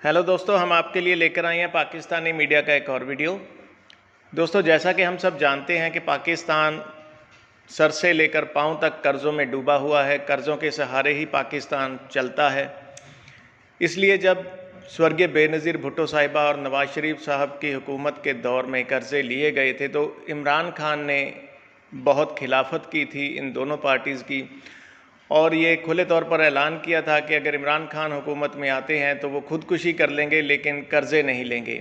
Hello दोस्तों, हम आपके लिए लेकर आए हैं पाकिस्तानी मीडिया का एक और वीडियो। दोस्तों, जैसा कि हम सब जानते हैं कि पाकिस्तान सर से लेकर पांव तक कर्ज़ों में डूबा हुआ है। कर्ज़ों के सहारे ही पाकिस्तान चलता है। इसलिए जब स्वर्गीय बेनज़ीर भुट्टो साहिबा और नवाज़ शरीफ साहब की हुकूमत के दौर में कर्ज़े लिए गए थे तो इमरान खान ने बहुत खिलाफत की थी इन दोनों पार्टीज़ की, और ये खुले तौर पर ऐलान किया था कि अगर इमरान खान हुकूमत में आते हैं तो वो खुदकुशी कर लेंगे लेकिन कर्ज़े नहीं लेंगे।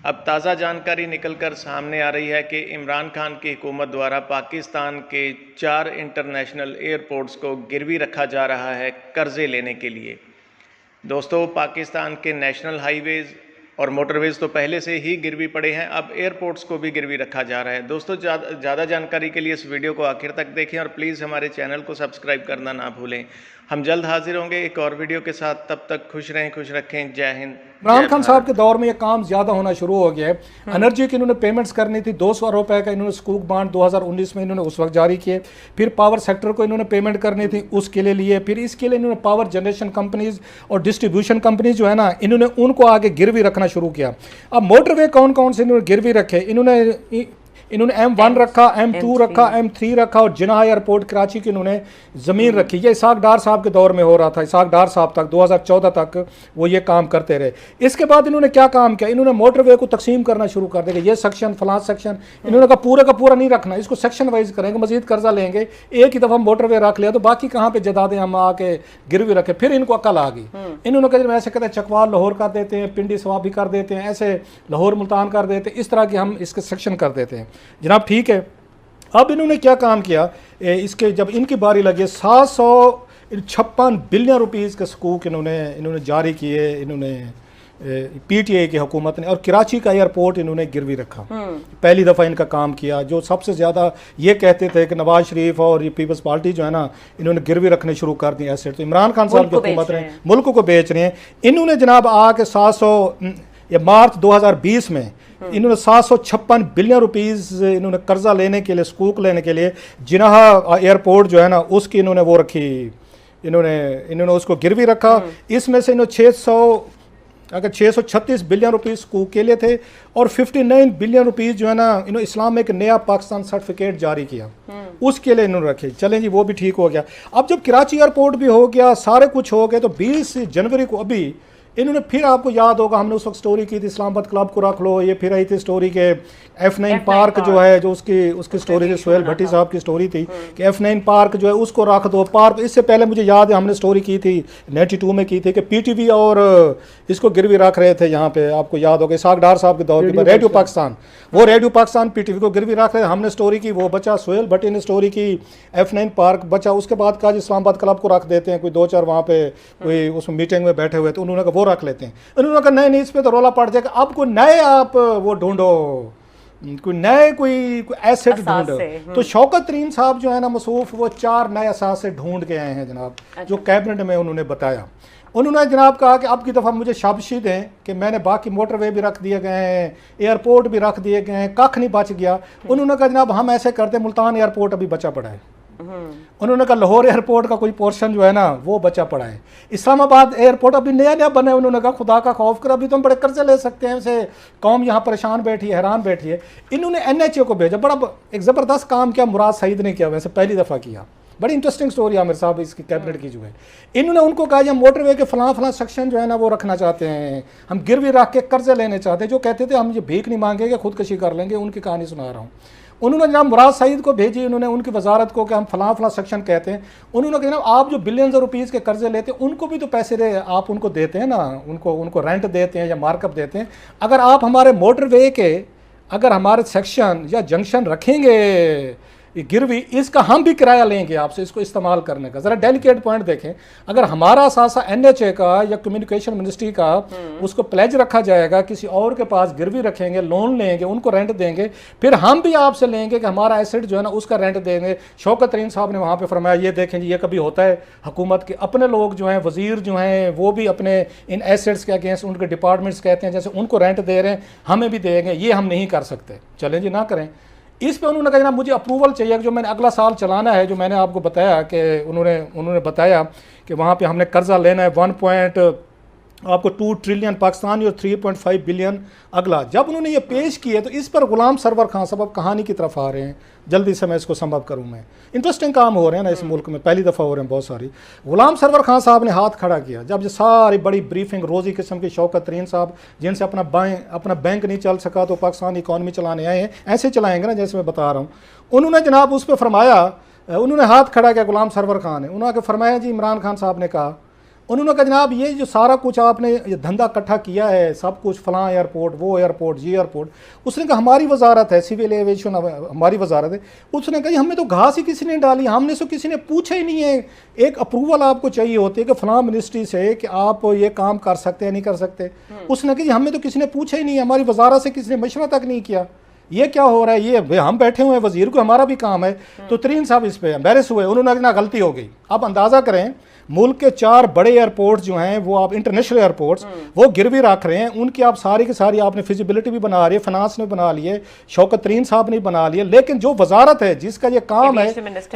अब ताज़ा जानकारी निकल कर सामने आ रही है कि इमरान खान की हुकूमत द्वारा पाकिस्तान के 4 इंटरनेशनल एयरपोर्ट्स को गिरवी रखा जा रहा है कर्ज़े लेने के लिए। दोस्तों, पाकिस्तान के नेशनल हाईवेज़ और मोटरवेज़ तो पहले से ही गिरवी पड़े हैं, अब एयरपोर्ट्स को भी गिरवी रखा जा रहा है। दोस्तों, ज़्यादा जानकारी के लिए इस वीडियो को आखिर तक देखें और प्लीज़ हमारे चैनल को सब्सक्राइब करना ना भूलें। हम जल्द हाजिर होंगे एक और वीडियो के साथ। तब तक खुश रहें, खुश रखें। जय हिंद। इमरान खान साहब के दौर में ये काम ज़्यादा होना शुरू हो गया है। एनर्जी की इन्होंने पेमेंट्स करनी थी, 200 रुपए का इन्होंने स्कूक बांड 2019 में इन्होंने उस वक्त जारी किए। फिर पावर सेक्टर को इन्होंने पेमेंट करनी थी, उसके लिए लिए। फिर इसके लिए इन्होंने पावर जनरेशन कंपनीज और डिस्ट्रीब्यूशन कंपनीज जो है ना, इन्होंने उनको आगे गिरवी रखना शुरू किया। अब मोटरवे कौन कौन से इन्होंने गिरवी रखे? इन्होंने M1 रखा, M2 रखा, M3 रखा और जिनाह एयरपोर्ट कराची की इन्होंने ज़मीन रखी। ये इसाक डार साहब के दौर में हो रहा था। इसाक डार साहब तक 2014 तक वो ये काम करते रहे। इसके बाद इन्होंने क्या काम किया? इन्होंने मोटरवे को तकसीम करना शुरू कर दिया। ये सेक्शन फलां सेक्शन, इन्होंने कहा पूरा का पूरा नहीं रखना, इसको सेक्शन वाइज करेंगे। मजीद कर्जा लेंगे, एक ही दफ़ा मोटरवे रख लिया तो बाकी कहाँ पर जदादें हम आके गिरवी रखे। फिर इनको अकल आ गई। इन्होंने कहा ऐसे कहते हैं चकवाल लाहौर कर देते हैं, पिंडी सवाबी कर देते हैं, ऐसे लाहौर मुल्तान कर देते हैं, इस तरह के हम इसके सेक्शन कर देते हैं। जनाब ठीक है। अब इन्होंने क्या काम किया? इसके जब इनकी बारी लगी 756 बिलियन रुपीज़ के सकूक इन्होंने जारी किए। इन्होंने PTI की हुकूमत ने, और कराची का एयरपोर्ट इन्होंने गिरवी रखा। पहली दफ़ा इनका काम किया। जो सबसे ज़्यादा ये कहते थे कि नवाज शरीफ और ये पीपल्स पार्टी जो है ना, इन्होंने गिरवी रखने शुरू कर दिए एसेट। तो इमरान खान साहब की हुकूमत ने मुल्क को बेच रहे हैं। इन्होंने जनाब आके 700 मार्च 2020 में इन्होंने 756 बिलियन रुपीज़ इन्होंने कर्जा लेने के लिए, सकूक लेने के लिए जिनाह एयरपोर्ट जो है ना उसकी इन्होंने वो रखी, इन्होंने उसको गिरवी रखा। इसमें से इन्होंने 636 बिलियन रुपीज़ सकूक के लिए थे और 59 बिलियन रुपीज़ जो है ना इन्होंने इस्लामिक नया पाकिस्तान सर्टिफिकेट जारी किया, उसके लिए इन्होंने रखे। चलें जी, वो भी ठीक हो गया। अब जब कराची एयरपोर्ट भी हो गया, सारे कुछ हो गए, तो 20 जनवरी को अभी इन्होंने फिर, आपको याद होगा हमने उस वक्त स्टोरी की थी, इस्लामाबाद क्लब को रख लो। ये फिर आई थी स्टोरी के F9 पार्क जो है, जो उसकी स्टोरी थी, सोहेल भट्टी साहब की स्टोरी थी कि F9 पार्क जो है उसको रख दो। पार्क, इससे पहले मुझे याद है हमने स्टोरी की थी 92 में की थी कि PTV और इसको गिरवी रख रहे थे यहाँ पे, आपको याद होगा इसाक डार साहब के दौर की, रेडियो पाकिस्तान, वो रेडियो पाकिस्तान PTV को गिरवी रख रहे थे। हमने स्टोरी की, वो बचा। सोहेल भट्टी ने स्टोरी की, F9 पार्क बचा। उसके बाद कहा इस्लामाबाद क्लब को रख देते हैं, कोई 2-4 वहाँ पे कोई उसमें मीटिंग में बैठे हुए, तो उन्होंने कहा वो रख लेते हैं। उन्होंने कहा नहीं, इस पे तो रौला पड़ जाएगा, अब कोई नए आप वो ढूंढो, कोई नए कोई एसेट ढूंढो। तो शौकत तरीन साहब जो है ना मसूफ, वो 4 नए असासे ढूंढ के आए हैं जनाब। जो कैबिनेट में उन्होंने बताया। उन्होंने जनाब कहा कि अब की दफ़ा मुझे शाबाशी दें कि मैंने बाकी मोटरवे भी रख दिए गए हैं, एयरपोर्ट भी रख दिए गए हैं, कख नहीं बच गया। उन्होंने कहा जनाब हम ऐसे करते, मुल्तान एयरपोर्ट अभी बचा पड़ा है। उन्होंने कहा लाहौर एयरपोर्ट का कोई पोर्शन जो है ना वो बचा पड़ा है। इस्लामाबाद एयरपोर्ट अभी नया बना है। उन्होंने कहा खुदा का खौफ कर, अभी तो हम बड़े कर्जे ले सकते हैं, उसे कौम यहाँ परेशान बैठी है, हैरान बैठी है। इन्होंने NHA को भेजा, बड़ा एक ज़बरदस्त काम किया, मुराद सईद ने किया, वैसे पहली दफ़ा किया। बड़ी इंटरेस्टिंग स्टोरी आमिर साहब इसकी कैबिनेट की जो है। इन्होंने उनको कहा हम मोटरवे के फलां सेक्शन जो है ना वो रखना चाहते हैं, हम गिरवी रख के कर्जे लेने चाहते हैं। जो कहते थे हम ये भीख नहीं मांगेंगे, खुदकशी कर लेंगे, उनकी कहानी सुना रहा हूँ। उन्होंने जनाब मुराद सईद को भेजी, उन्होंने उनकी वजारत को कि हम फलां सेक्शन कहते हैं। उन्होंने कहा जनाब आप जो बिलियंस रुपीज़ के कर्जे लेते हैं उनको भी तो पैसे आप उनको देते हैं ना, उनको रेंट देते हैं या मार्कअप देते हैं। अगर आप हमारे मोटरवे के अगर हमारे सेक्शन या जंक्शन रखेंगे गिरवी, इसका हम भी किराया लेंगे आपसे इसको इस्तेमाल करने का। ज़रा डेलिकेट पॉइंट देखें, अगर हमारा असासा NHA का या कम्युनिकेशन मिनिस्ट्री का उसको प्लेज रखा जाएगा, किसी और के पास गिरवी रखेंगे, लोन लेंगे, उनको रेंट देंगे, फिर हम भी आपसे लेंगे कि हमारा एसेट जो है ना उसका रेंट देंगे। शौकत तरीन साहब ने वहाँ पे फरमाया ये देखें जी, ये कभी होता है हुकूमत के अपने लोग जो हैं, वजीर जो हैं, वो भी अपने इन एसेट्स के अगेंस्ट उनके डिपार्टमेंट्स कहते हैं जैसे उनको रेंट दे रहे हैं हमें भी देंगे, ये हम नहीं कर सकते। चलें जी, ना करें। इस पे उन्होंने कहा मुझे अप्रूवल चाहिए, जो मैंने अगला साल चलाना है, जो मैंने आपको बताया कि उन्होंने बताया कि वहाँ पे हमने कर्जा लेना है आपको 2 ट्रिलियन पाकिस्तानी और 3.5 बिलियन अगला। जब उन्होंने ये पेश किए तो इस पर गुलाम सरवर खान साहब अब कहानी की तरफ आ रहे हैं। जल्दी से मैं इसको संभव करूं, मैं इंटरेस्टिंग काम हो रहे हैं ना इस मुल्क में, पहली दफ़ा हो रहे हैं बहुत सारी। गुलाम सरवर खान साहब ने हाथ खड़ा किया जब ये सारी बड़ी ब्रीफिंग रोज़ी किस्म के शौकत तरीन साहब जिनसे अपना बैंक नहीं चल सका तो पाकिस्तान इकॉनमी चलाने आए हैं, ऐसे चलाएंगे ना जैसे मैं बता रहा हूँ। उन्होंने जनाब उस पर फरमाया, उन्होंने हाथ खड़ा किया गुलाम सरवर खान ने, उन्होंने फरमाया जी, इमरान खान साहब ने कहा, उन्होंने कहा जनाब ये जो सारा कुछ आपने ये धंधा इकट्ठा किया है, सब कुछ फलां एयरपोर्ट, वो एयरपोर्ट, ये एयरपोर्ट, उसने कहा हमारी वजारत है, सिविल एविएशन हमारी वजारत है। उसने कहा हमें तो घास ही किसी ने डाली, हमने से किसी ने पूछा ही नहीं है। एक अप्रूवल आपको चाहिए होती है कि फलां मिनिस्ट्री से कि आप ये काम कर सकते हैं नहीं कर सकते। उसने कहा हमें तो किसी ने पूछा ही नहीं है, हमारी वजारत से किसी ने मशवरा तक नहीं किया, ये क्या हो रहा है, ये हम बैठे हुए हैं, वजीर को हमारा भी काम है। तो तरीन साहब इस पे एम्बेरस हुए, उन्होंने ना गलती हो गई। आप अंदाज़ा करें मुल्क के 4 बड़े एयरपोर्ट्स जो हैं वो आप इंटरनेशनल एयरपोर्ट्स वो गिरवी रख रहे हैं, उनकी आप सारी की सारी आपने फिजिबिलिटी भी बना रही है, फाइनेंस ने बना लिए, शौकत तरीन साहब ने बना लिए, लेकिन जो वजारत है जिसका ये काम है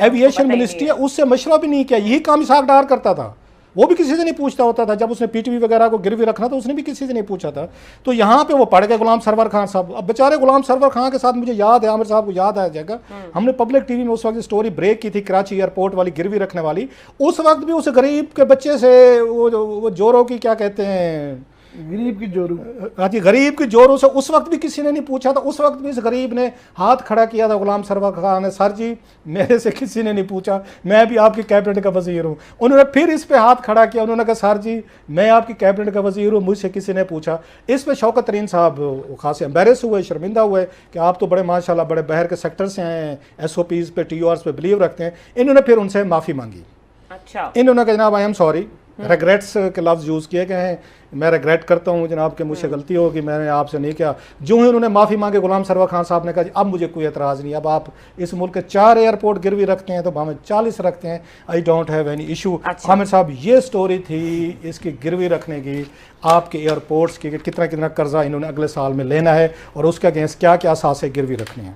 एविएशन मिनिस्ट्री है, उससे मशवरा भी नहीं किया। यही काम इसहाक डार करता था, वो भी किसी से नहीं पूछता होता था। जब उसने पीटीवी वगैरह को गिरवी रखना तो उसने भी किसी से नहीं पूछा था। तो यहाँ पे वो पड़ गए गुलाम सरवर खान साहब। अब बेचारे गुलाम सरवर खान के साथ मुझे याद है, आमिर साहब को याद आ जाएगा, हमने पब्लिक टीवी में उस वक्त स्टोरी ब्रेक की थी कराची एयरपोर्ट वाली गिरवी रखने वाली। उस वक्त भी उस गरीब के बच्चे से वो जोरों की क्या कहते हैं, गरीब की जोरू, हाँ जी, गरीब की जोरों से उस वक्त भी किसी ने नहीं पूछा था। उस वक्त भी इस गरीब ने हाथ खड़ा किया था गुलाम सरवर खान ने, सर जी मेरे से किसी ने नहीं पूछा, मैं भी आपकी कैबिनेट का वजीर हूँ। उन्होंने फिर इस पे हाथ खड़ा किया, उन्होंने कहा सर जी मैं आपकी कैबिनेट का वजीर हूँ, मुझसे किसी ने पूछा। इस पे शौकत तरीन साहब खासे एम्बेरस हुए, शर्मिंदा हुए कि आप तो बड़े माशाल्लाह बड़े बहर के सेक्टर से आए हैं, SOPs पे TORs पे बिलीव रखते हैं। इन्होंने फिर उनसे माफ़ी मांगी। अच्छा, इन्होंने कहा जनाब आई एम सॉरी, रेग्रेट्स के लफ्ज़ यूज़ किए गए हैं, मैं रेग्रेट करता हूँ जनाब कि मुझसे गलती होगी, मैंने आपसे नहीं किया। जो ही उन्होंने माफ़ी मांगे गुलाम सरवर खान साहब ने कहा अब मुझे कोई एतराज़ नहीं, अब आप इस मुल्क के 4 एयरपोर्ट गिरवी रखते हैं तो हमें 40 रखते हैं, I don't have any issue. Aamir साहब ये स्टोरी थी इसकी गिरवी रखने की, आपके एयरपोर्ट्स की, कितना कितना कर्जा इन्होंने अगले साल में लेना है और उसके अगेंस्ट क्या क्या असासे गिरवी रखने हैं।